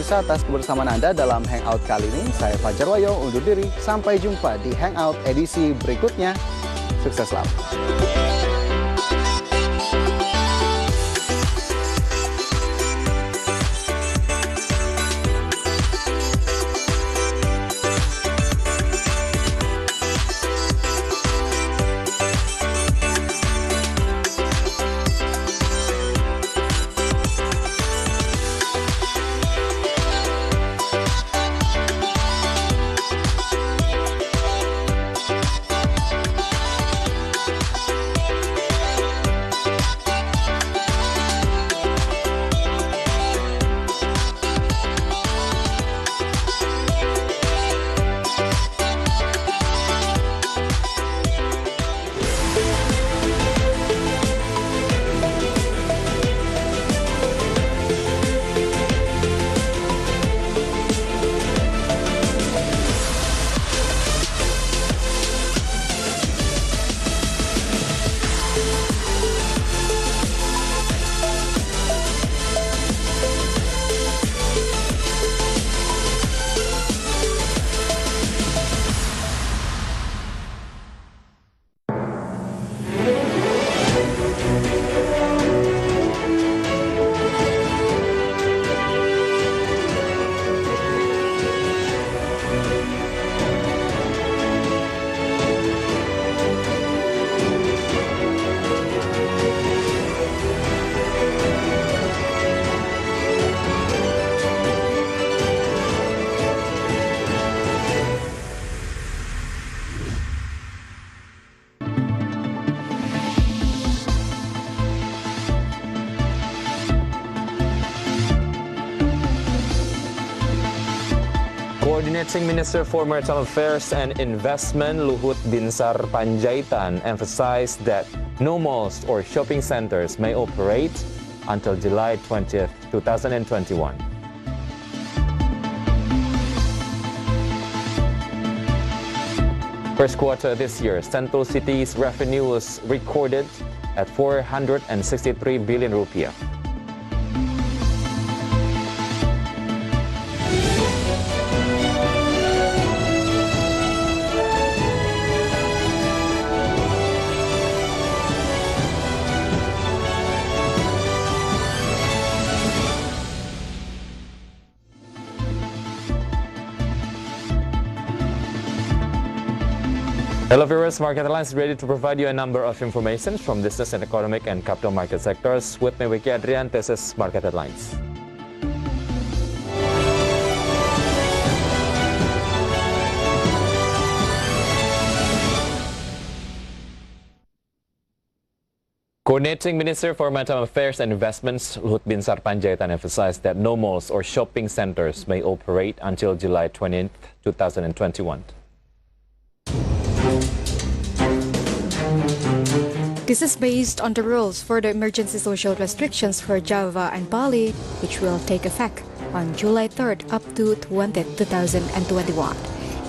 pemirsa atas kebersamaan Anda dalam Hangout kali ini. Saya Fajar Wayong undur diri. Sampai jumpa di Hangout edisi berikutnya. Sukses selalu. Coordinating Minister for Maritime Affairs and Investment Luhut Binsar Panjaitan emphasized that no malls or shopping centers may operate until July 20th, 2021. First quarter this year, Sentul City's revenue was recorded at 463 billion rupiah. Hello viewers, Market Headlines is ready to provide you a number of information from business and economic and capital market sectors. With me, Wicky Adrian, this is Market Headlines. Coordinating Minister for Maritime Affairs and Investments Luhut Binsar Panjaitan emphasized that no malls or shopping centers may operate until July 20th, 2021. This is based on the rules for the emergency social restrictions for Java and Bali, which will take effect on July 3rd up to 2021.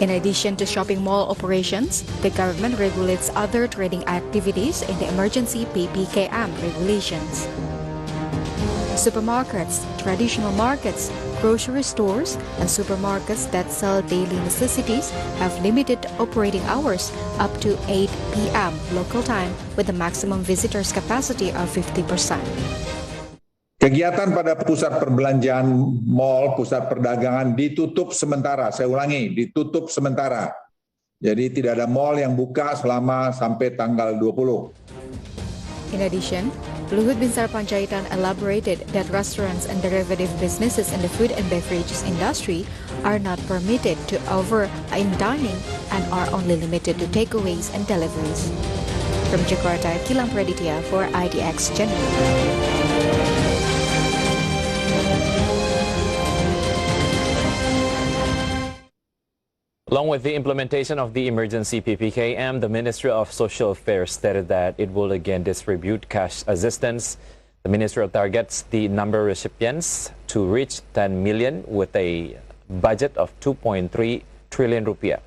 In addition to shopping mall operations, the government regulates other trading activities in the emergency PPKM regulations. Supermarkets, traditional markets, grocery stores, and supermarkets that sell daily necessities have limited operating hours up to 8 p.m. local time with a maximum visitors capacity of 50%. Kegiatan pada pusat perbelanjaan, mal, pusat perdagangan ditutup sementara. Saya ulangi, ditutup sementara. Jadi tidak ada mal yang buka selama sampai tanggal 20. In addition, Luhut Binsar Panjaitan elaborated that restaurants and derivative businesses in the food and beverages industry are not permitted to offer dining and are only limited to takeaways and deliveries. From Jakarta, Kilang Praditya for IDX Channel. Along with the implementation of the emergency PPKM, the Ministry of Social Affairs stated that it will again distribute cash assistance. The ministry targets the number of recipients to reach 10 million with a budget of 2.3 trillion rupiah.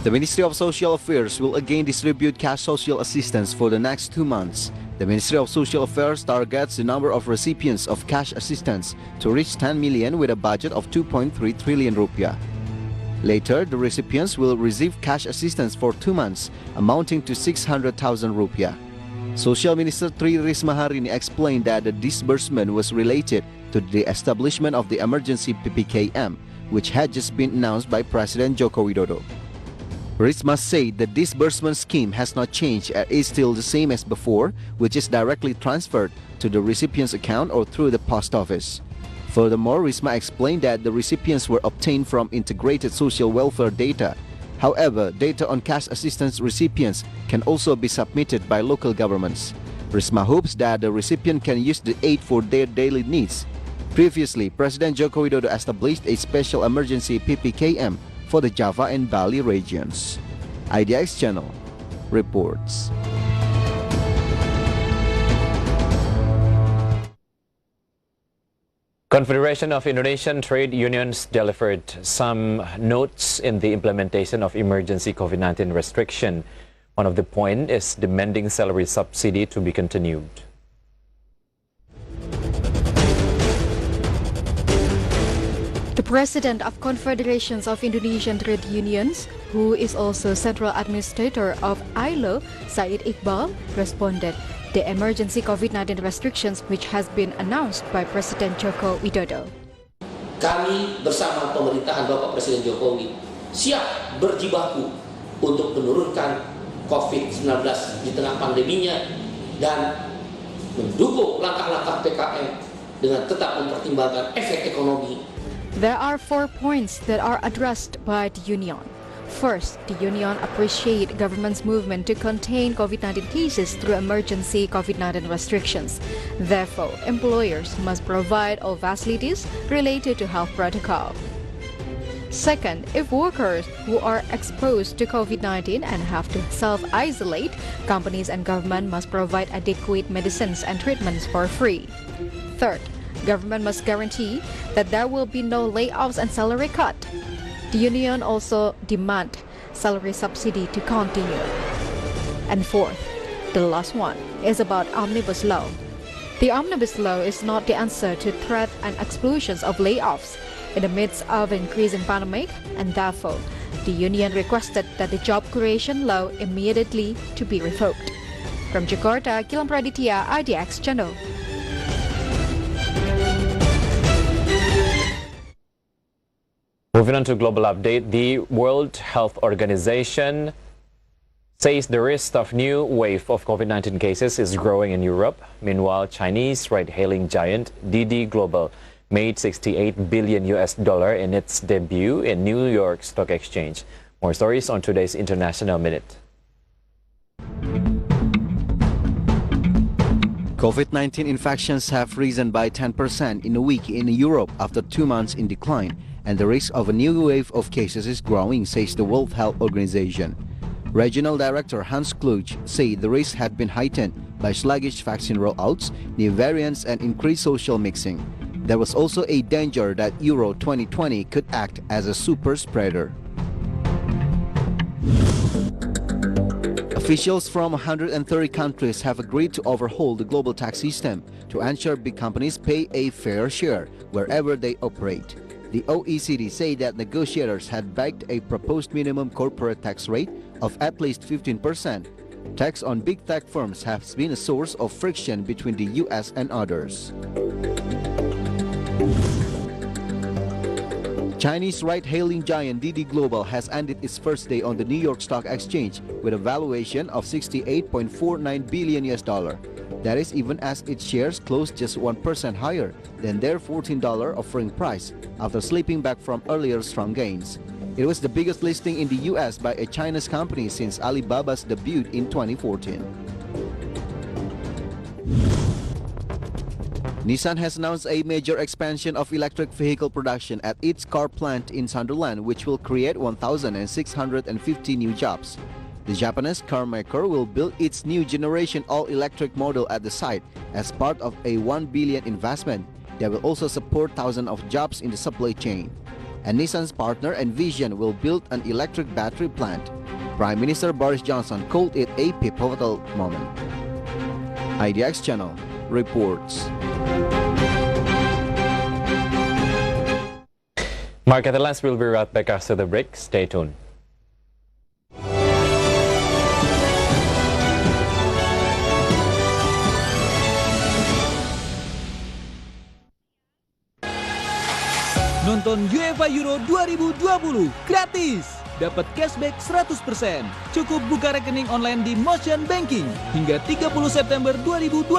The Ministry of Social Affairs will again distribute cash social assistance for the next 2 months. The Ministry of Social Affairs targets the number of recipients of cash assistance to reach 10 million with a budget of 2.3 trillion rupiah. Later, the recipients will receive cash assistance for 2 months, amounting to 600,000 rupiah. Social Minister Tri Risma Harini explained that the disbursement was related to the establishment of the emergency PPKM, which had just been announced by President Joko Widodo. Risma said the disbursement scheme has not changed and is still the same as before, which is directly transferred to the recipient's account or through the post office. Furthermore, Risma explained that the recipients were obtained from integrated social welfare data. However, data on cash assistance recipients can also be submitted by local governments. Risma hopes that the recipient can use the aid for their daily needs. Previously, President Joko Widodo established a special emergency PPKM for the Java and Bali regions. IDX Channel reports. Confederation of Indonesian Trade Unions delivered some notes in the implementation of emergency COVID-19 restriction. One of the points is demanding salary subsidy to be continued. The President of Confederations of Indonesian Trade Unions, who is also Central Administrator of ILO, Said Iqbal, responded the emergency COVID-19 restrictions which has been announced by President Joko Widodo. Kami bersama pemerintahan Bapak Presiden Jokowi siap berjibaku untuk menurunkan COVID-19 di tengah pandeminya dan mendukung langkah-langkah PKM dengan tetap mempertimbangkan efek ekonomi. There are 4 points that are addressed by the union. First, the union appreciates government's movement to contain COVID-19 cases through emergency COVID-19 restrictions. Therefore, employers must provide all facilities related to health protocol. Second, if workers who are exposed to COVID-19 and have to self-isolate, companies and government must provide adequate medicines and treatments for free. Third, government must guarantee that there will be no layoffs and salary cut. The union also demand salary subsidy to continue. And fourth, the last one, is about omnibus law. The omnibus law is not the answer to threat and explosions of layoffs in the midst of increasing pandemic, and therefore, the union requested that the job creation law immediately to be revoked. From Jakarta, Gilang Praditya, IDX Channel. Moving on to global update, the World Health Organization says the risk of new wave of COVID-19 cases is growing in Europe. Meanwhile, Chinese ride-hailing giant DiDi Global made $68 billion in its debut in New York Stock Exchange. More stories on today's International Minute. COVID-19 infections have risen by 10% in a week in Europe after 2 months in decline, and the risk of a new wave of cases is growing, says the World Health Organization. Regional Director Hans Kluge said the risk had been heightened by sluggish vaccine rollouts, new variants, and increased social mixing. There was also a danger that Euro 2020 could act as a super spreader. Officials from 130 countries have agreed to overhaul the global tax system to ensure big companies pay a fair share wherever they operate. The OECD said that negotiators had backed a proposed minimum corporate tax rate of at least 15%. Tax on big tech firms has been a source of friction between the US and others. Chinese ride-hailing giant DiDi Global has ended its first day on the New York Stock Exchange with a valuation of $68.49 billion. That is even as its shares closed just 1% higher than their $14 offering price after slipping back from earlier strong gains. It was the biggest listing in the US by a Chinese company since Alibaba's debut in 2014. Nissan has announced a major expansion of electric vehicle production at its car plant in Sunderland, which will create 1,650 new jobs. The Japanese car maker will build its new generation all-electric model at the site as part of a $1 billion investment that will also support thousands of jobs in the supply chain. and Nissan's partner Envision will build an electric battery plant. Prime Minister Boris Johnson called it a pivotal moment. IDX Channel reports. Market headlines will be right back after the break. Stay tuned. Nonton UEFA Euro 2020 gratis. Dapat cashback 100%. Cukup buka rekening online di Motion Banking hingga 30 September 2021.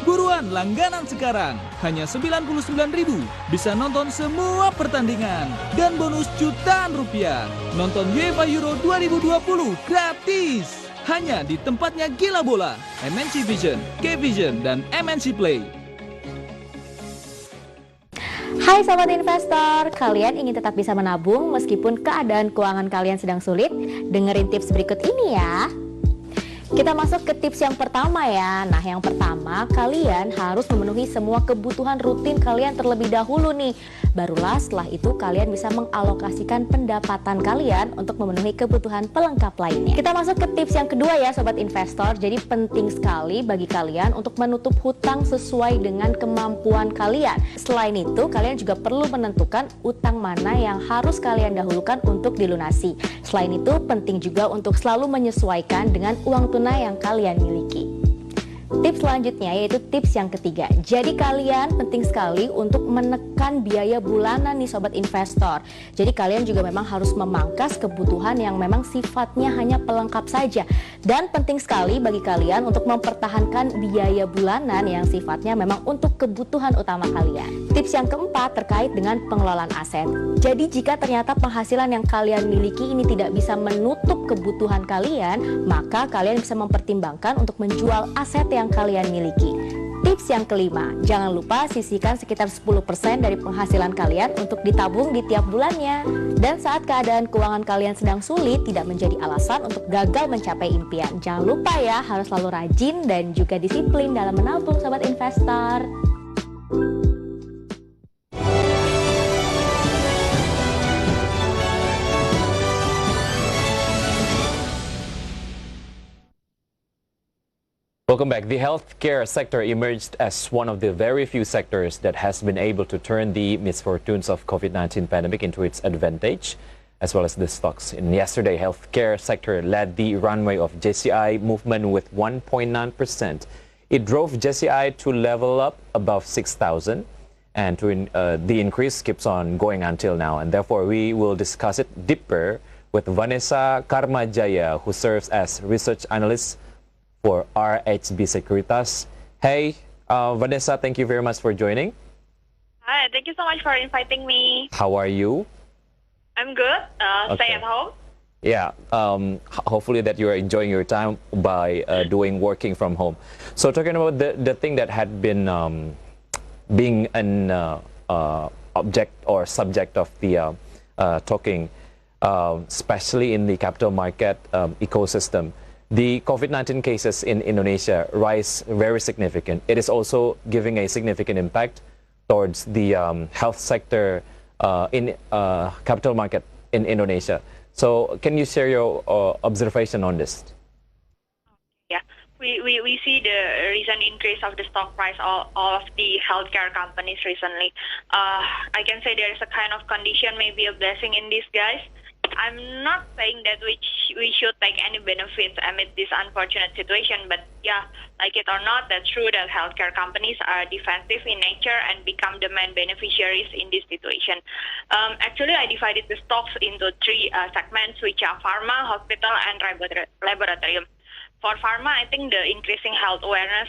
Buruan langganan sekarang. Hanya 99.000 bisa nonton semua pertandingan dan bonus jutaan rupiah. Nonton UEFA Euro 2020 gratis. Hanya di tempatnya Gila Bola, MNC Vision, K-Vision, dan MNC Play. Hai Sobat Investor, kalian ingin tetap bisa menabung meskipun keadaan keuangan kalian sedang sulit? Dengerin tips berikut ini ya. Kita masuk ke tips yang pertama ya. Nah, yang pertama, kalian harus memenuhi semua kebutuhan rutin kalian terlebih dahulu nih. Barulah setelah itu kalian bisa mengalokasikan pendapatan kalian untuk memenuhi kebutuhan pelengkap lainnya. Kita masuk ke tips yang kedua ya Sobat Investor. Jadi penting sekali bagi kalian untuk menutup hutang sesuai dengan kemampuan kalian. Selain itu, kalian juga perlu menentukan utang mana yang harus kalian dahulukan untuk dilunasi. Selain itu, penting juga untuk selalu menyesuaikan dengan uang tunai yang kalian miliki. Tips selanjutnya yaitu tips yang ketiga. Jadi kalian penting sekali untuk menekan biaya bulanan nih Sobat Investor. Jadi kalian juga memang harus memangkas kebutuhan yang memang sifatnya hanya pelengkap saja. Dan penting sekali bagi kalian untuk mempertahankan biaya bulanan yang sifatnya memang untuk kebutuhan utama kalian. Tips yang keempat terkait dengan pengelolaan aset. Jadi jika ternyata penghasilan yang kalian miliki ini tidak bisa menutup kebutuhan kalian, maka kalian bisa mempertimbangkan untuk menjual aset yang kalian miliki. Tips yang kelima, jangan lupa sisihkan sekitar 10% dari penghasilan kalian untuk ditabung di tiap bulannya. Dan saat keadaan keuangan kalian sedang sulit, tidak menjadi alasan untuk gagal mencapai impian. Jangan lupa ya, harus selalu rajin dan juga disiplin dalam menabung Sobat Investor. Welcome back. The healthcare sector emerged as one of the very few sectors that has been able to turn the misfortunes of COVID-19 pandemic into its advantage, as well as the stocks. In yesterday, healthcare sector led the runway of JCI movement with 1.9%. It drove JCI to level up above 6,000, and the increase keeps on going until now. And therefore, we will discuss it deeper with Vanessa Karmajaya, who serves as research analyst for RHB Securitas. Hey, Vanessa, thank you very much for joining. Hi, thank you so much for inviting me. How are you? I'm good. Stay at home. Yeah, hopefully that you are enjoying your time by working from home. So talking about the thing that had been being an object or subject of the talking, especially in the capital market ecosystem. The COVID-19 cases in Indonesia rise very significant. It is also giving a significant impact towards the health sector in capital market in Indonesia. So can you share your observation on this? Yeah, we see the recent increase of the stock price of the healthcare companies recently. I can say there is a kind of condition, maybe a blessing in disguise. I'm not saying that we should take any benefits amid this unfortunate situation, but yeah, like it or not, that's true that healthcare companies are defensive in nature and become the main beneficiaries in this situation. Actually, I divided the stocks into three segments, which are pharma, hospital, and laboratorium. For pharma, I think the increasing health awareness,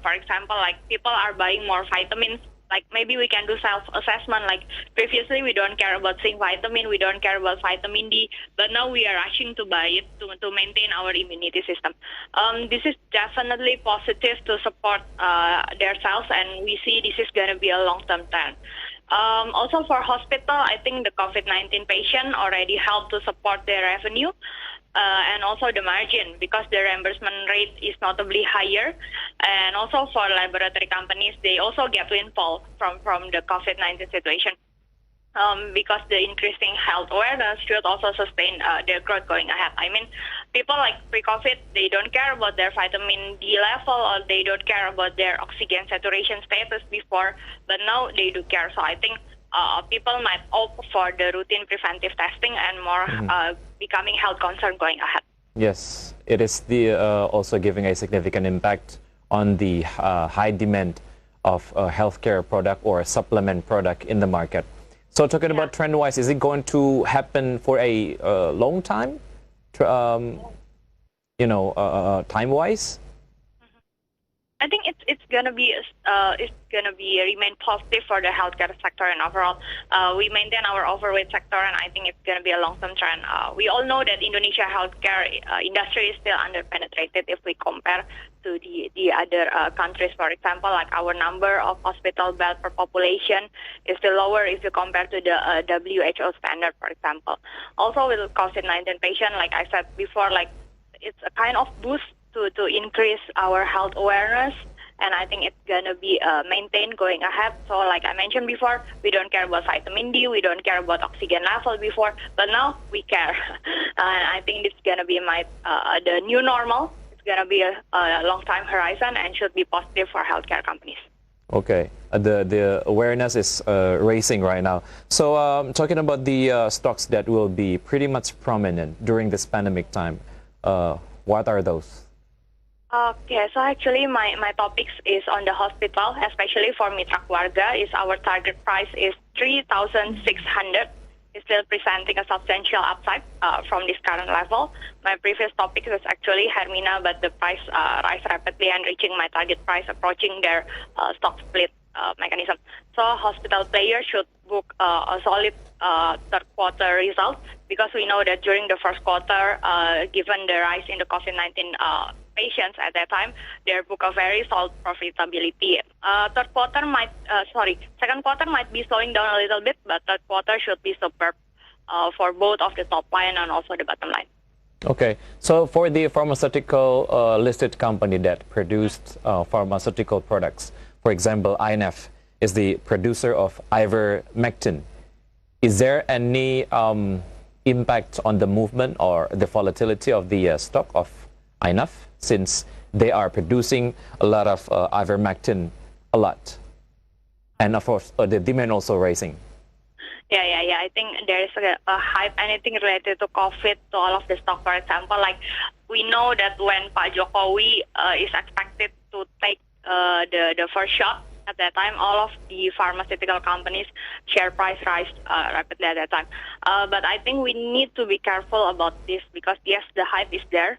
for example, like people are buying more vitamins. Like maybe we can do self-assessment, like previously we don't care about zinc vitamin, we don't care about vitamin D, but now we are rushing to buy it to maintain our immunity system. This is definitely positive to support their sales, and we see this is going to be a long-term trend. Also for hospital, I think the COVID-19 patient already helped to support their revenue. And also the margin, because the reimbursement rate is notably higher. And also for laboratory companies, they also get windfall from the COVID-19 situation. because the increasing health awareness should also sustain their growth going ahead. I mean, people like pre-COVID, they don't care about their vitamin D level or they don't care about their oxygen saturation status before, but now they do care. So I think people might opt for the routine preventive testing and more becoming health concern going ahead. Yes, it is also giving a significant impact on the high demand of a healthcare product or a supplement product in the market. So talking about trend-wise, is it going to happen for a long time, time-wise? I think it's gonna be remain positive for the healthcare sector and overall. We maintain our overweight sector, and I think it's gonna be a long-term trend. We all know that Indonesia healthcare industry is still underpenetrated if we compare to the other countries. For example, like our number of hospital beds per population is still lower if you compare to the WHO standard, for example. Also with COVID-19 patient, like I said before, like it's a kind of boost to increase our health awareness, and I think it's gonna be maintained going ahead. So like I mentioned before, we don't care about vitamin D, we don't care about oxygen level before, but now we care. And I think it's gonna be the new normal. It's gonna be a long time horizon and should be positive for healthcare companies. Okay, the awareness is raising right now. So talking about the stocks that will be pretty much prominent during this pandemic time, what are those? Okay, so actually my topics is on the hospital, especially for Mitra Keluarga. Is our target price is 3,600. It's still presenting a substantial upside from this current level. My previous topic was actually Hermina, but the price rise rapidly and reaching my target price, approaching their stock split mechanism. So hospital players should book a solid third quarter result, because we know that during the first quarter, given the rise in the COVID-19 patients at that time, they book a very solid profitability. Second quarter might be slowing down a little bit, but third quarter should be superb for both of the top line and also the bottom line. Okay, so for the pharmaceutical listed company that produced pharmaceutical products, for example, INF is the producer of ivermectin. Is there any impact on the movement or the volatility of the stock of INF, since they are producing a lot of ivermectin a lot, and of course the demand also rising? Yeah. I think there is a hype, anything related to COVID, to all of the stock. For example, like we know that when Pak Jokowi is expected to take the first shot, at that time, all of the pharmaceutical companies' share price rise rapidly at that time. But I think we need to be careful about this, because yes, the hype is there.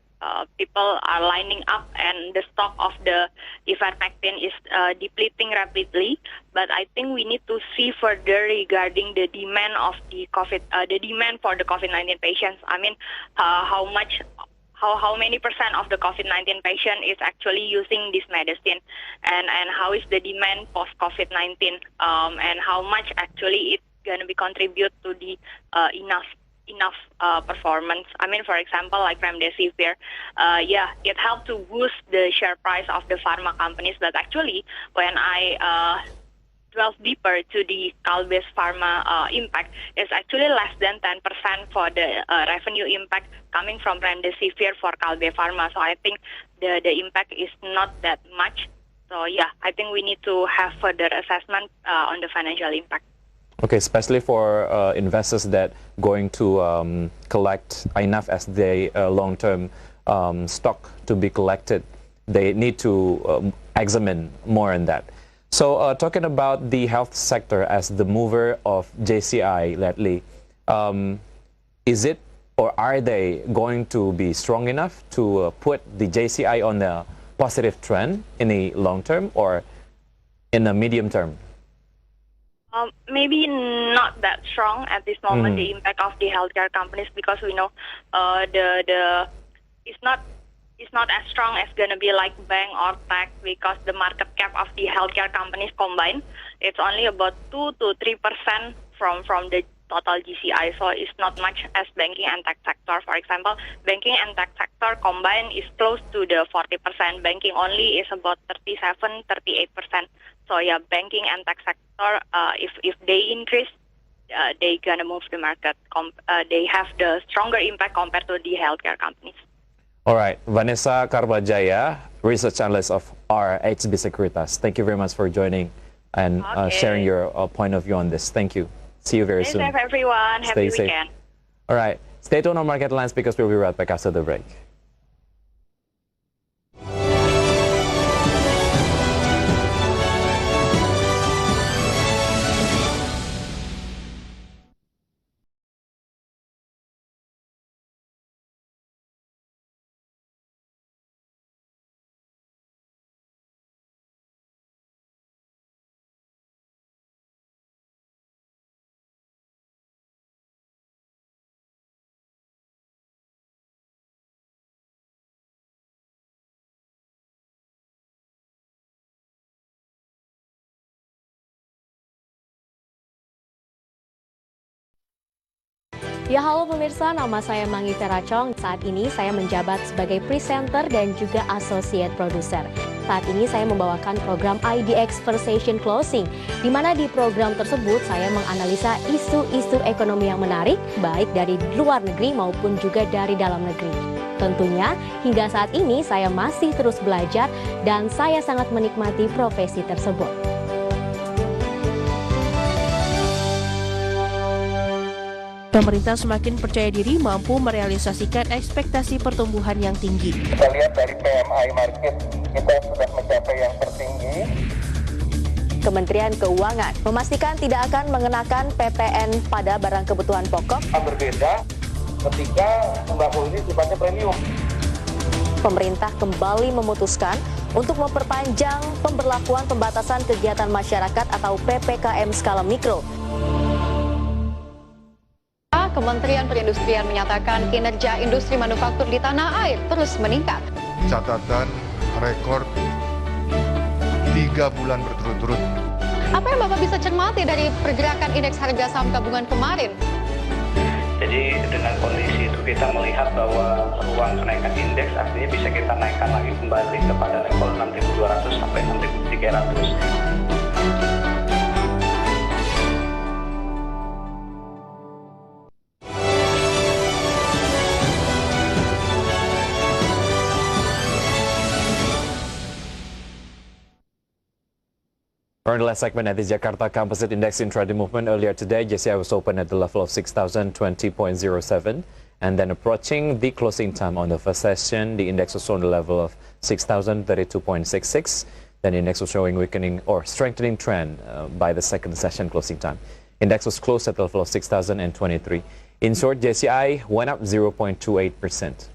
People are lining up, and the stock of the ivermectin is depleting rapidly. But I think we need to see further regarding the demand of the demand for the COVID-19 patients. I mean, how many percent of the COVID-19 patient is actually using this medicine, and how is the demand post-COVID-19, and how much actually it's going to be contribute to the enough performance. I mean, for example, like remdesivir, it helped to boost the share price of the pharma companies, but actually when I delve deeper to the Kalbe's pharma impact, is actually less than 10% for the revenue impact coming from remdesivir for Kalbe Pharma. So I think the impact is not that much. So yeah, I think we need to have further assessment on the financial impact. Okay, especially for investors that going to collect enough as the long-term stock to be collected, they need to examine more on that. So talking about the health sector as the mover of JCI lately, is it or are they going to be strong enough to put the JCI on a positive trend in the long term or in the medium term? Maybe not that strong at this moment, the impact of the healthcare companies, because we know it's not as strong as going to be like bank or tech, because the market cap of the healthcare companies combined, it's only about 2 to 3% from the total GCI, so it's not much as banking and tech sector. For example, banking and tech sector combined is close to the 40%. Banking only is about 37-38%. So yeah, banking and tech sector, if they increase, they gonna move the market. They have the stronger impact compared to the healthcare companies. All right, Vanessa Karbajaya, research analyst of RHB Securitas. Thank you very much for joining and sharing your point of view on this. Thank you. See you very soon. Stay safe, everyone. Happy Stay weekend. safe. All right, stay tuned on Market Lines because we'll be right back after the break. Ya halo pemirsa, nama saya Mangivera Tjong. Saat ini saya menjabat sebagai presenter dan juga associate producer. Saat ini saya membawakan program IDX Session Closing, di mana di program tersebut saya menganalisa isu-isu ekonomi yang menarik, baik dari luar negeri maupun juga dari dalam negeri. Tentunya hingga saat ini saya masih terus belajar dan saya sangat menikmati profesi tersebut. Pemerintah semakin percaya diri mampu merealisasikan ekspektasi pertumbuhan yang tinggi. Kita lihat dari PMI market, kita sudah mencapai yang tertinggi. Kementerian Keuangan memastikan tidak akan mengenakan PPN pada barang kebutuhan pokok. Berbeda ketika sembako ini sifatnya premium. Pemerintah kembali memutuskan untuk memperpanjang pemberlakuan pembatasan kegiatan masyarakat atau PPKM skala mikro. Kementerian Perindustrian menyatakan kinerja industri manufaktur di tanah air terus meningkat. Catatan rekor 3 bulan berturut-turut. Apa yang Bapak bisa cermati dari pergerakan indeks harga saham gabungan kemarin? Jadi dengan kondisi itu kita melihat bahwa ruang kenaikan indeks artinya bisa kita naikkan lagi kembali kepada level 6.200 sampai 6.300. For the last segment at the Jakarta Composite Index intraday movement earlier today, JCI was open at the level of 6,020.07 and then approaching the closing time on the first session, the index was on the level of 6,032.66. Then the index was showing weakening or strengthening trend by the second session closing time. Index was closed at the level of 6,023. In short, JCI went up 0.28%.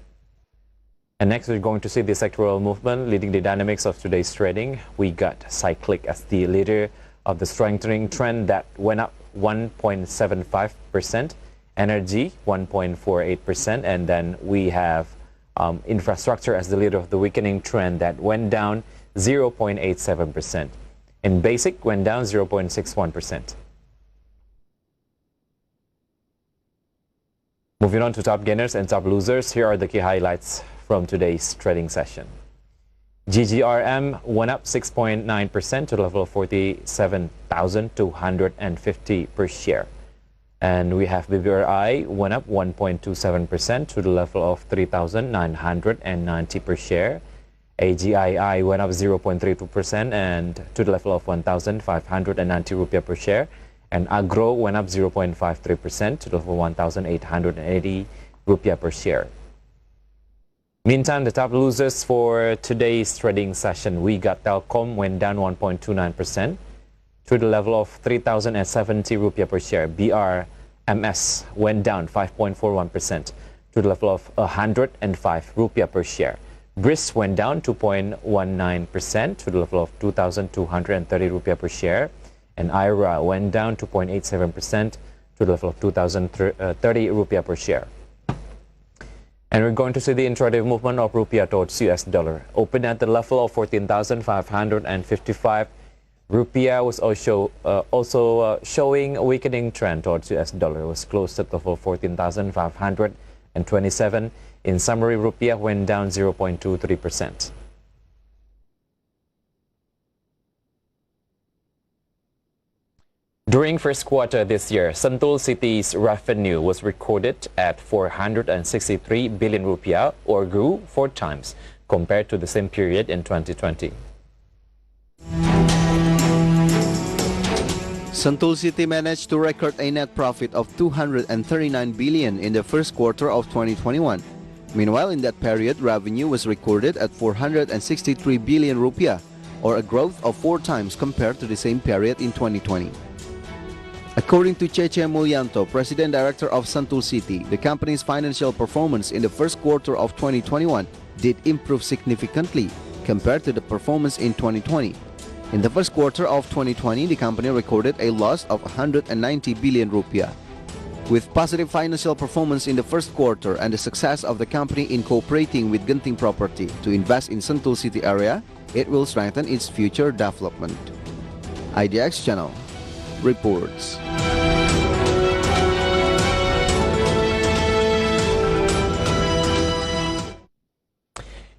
And next, we're going to see the sectoral movement leading the dynamics of today's trading. We got Cyclic as the leader of the strengthening trend that went up 1.75%, Energy 1.48%, and then we have Infrastructure as the leader of the weakening trend that went down 0.87%. And Basic went down 0.61%. Moving on to top gainers and top losers, here are the key highlights from today's trading session. GGRM went up 6.9% to the level of 47,250 per share. And we have BBRI went up 1.27% to the level of 3,990 per share. AGII went up 0.32% and to the level of 1,590 rupiah per share. And Agro went up 0.53% to the level of 1,880 rupiah per share. Meantime, the top losers for today's trading session, we got Telkom went down 1.29% to the level of 3,070 rupiah per share. BRMS went down 5.41% to the level of 105 rupiah per share. BRIS went down 2.19% to the level of 2,230 rupiah per share. And IRA went down 2.87% to the level of 2,030 rupiah per share. And we're going to see the intraday movement of rupiah towards US dollar. Open at the level of 14,555. Rupiah was also showing a weakening trend towards US dollar. It was closed at the level of 14,527. In summary, rupiah went down 0.23%. During first quarter this year, Sentul City's revenue was recorded at 463 billion rupiah, or grew 4 times compared to the same period in 2020. Sentul City managed to record a net profit of 239 billion in the first quarter of 2021. Meanwhile, in that period, revenue was recorded at 463 billion rupiah, or a growth of 4 times compared to the same period in 2020. According to Cece Mulyanto, President Director of Sentul City, the company's financial performance in the first quarter of 2021 did improve significantly compared to the performance in 2020. In the first quarter of 2020, the company recorded a loss of 190 billion rupiah. With positive financial performance in the first quarter and the success of the company in cooperating with Genting Property to invest in Sentul City area, it will strengthen its future development. IDX Channel reports.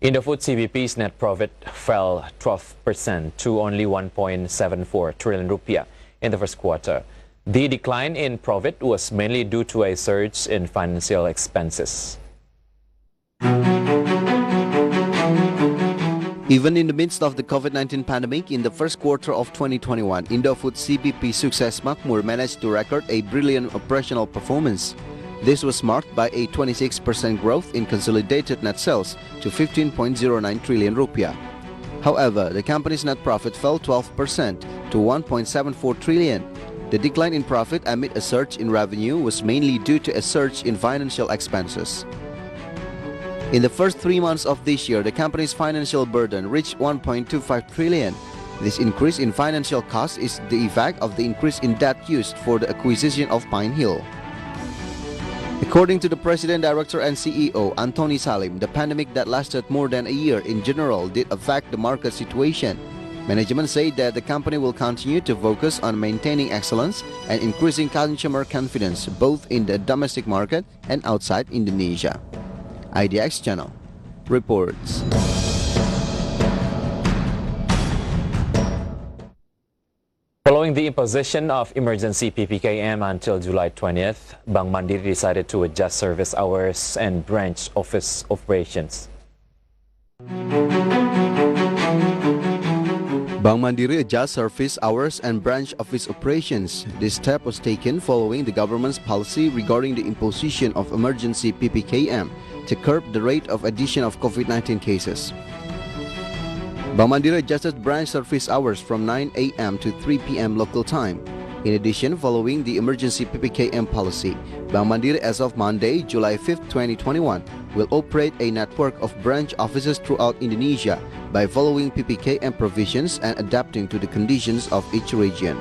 Indofood CBP's net profit fell 12% to only 1.74 trillion rupiah in the first quarter. The decline in profit was mainly due to a surge in financial expenses. Even in the midst of the COVID-19 pandemic, in the first quarter of 2021, Indofood CBP Sukses Makmur managed to record a brilliant operational performance. This was marked by a 26% growth in consolidated net sales to 15.09 trillion rupiah. However, the company's net profit fell 12% to 1.74 trillion. The decline in profit amid a surge in revenue was mainly due to a surge in financial expenses. In the first 3 months of this year, the company's financial burden reached 1.25 trillion. This increase in financial costs is the effect of the increase in debt used for the acquisition of Pine Hill. According to the President Director and CEO, Antony Salim, the pandemic that lasted more than a year in general did affect the market situation. Management said that the company will continue to focus on maintaining excellence and increasing consumer confidence both in the domestic market and outside Indonesia. IDX Channel reports. Following the imposition of emergency PPKM until July 20th, Bank Mandiri decided to adjust service hours and branch office operations. Bank Mandiri adjusts service hours and branch office operations. This step was taken following the government's policy regarding the imposition of emergency PPKM to curb the rate of addition of COVID-19 cases. Bank Mandiri adjusted branch service hours from 9 a.m. to 3 p.m. local time. In addition, following the emergency PPKM policy, Bank Mandiri as of Monday, July 5, 2021, will operate a network of branch offices throughout Indonesia by following PPKM provisions and adapting to the conditions of each region.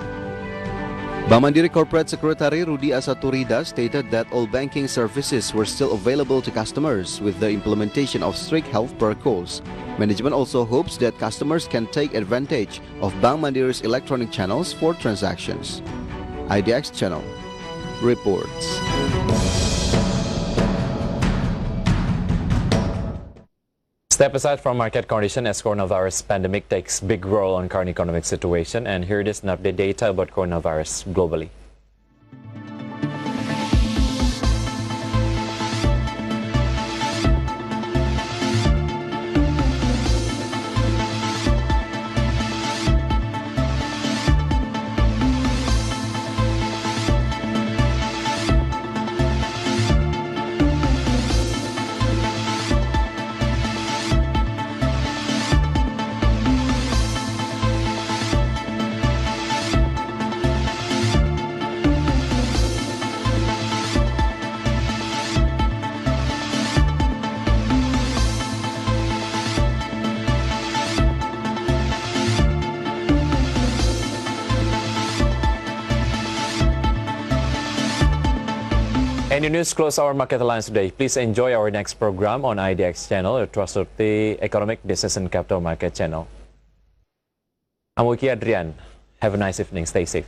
Bank Mandiri Corporate Secretary Rudi Asaturida stated that all banking services were still available to customers with the implementation of strict health protocols. Management also hopes that customers can take advantage of Bank Mandiri's electronic channels for transactions. IDX Channel reports. Step aside from market condition as coronavirus pandemic takes big role on current economic situation, and here it is an update data about coronavirus globally. And your news close our market lines today. Please enjoy our next program on IDX Channel, Your Trustworthy Economic, Business and Capital Market Channel. I'm Wicky Adrian. Have a nice evening. Stay safe.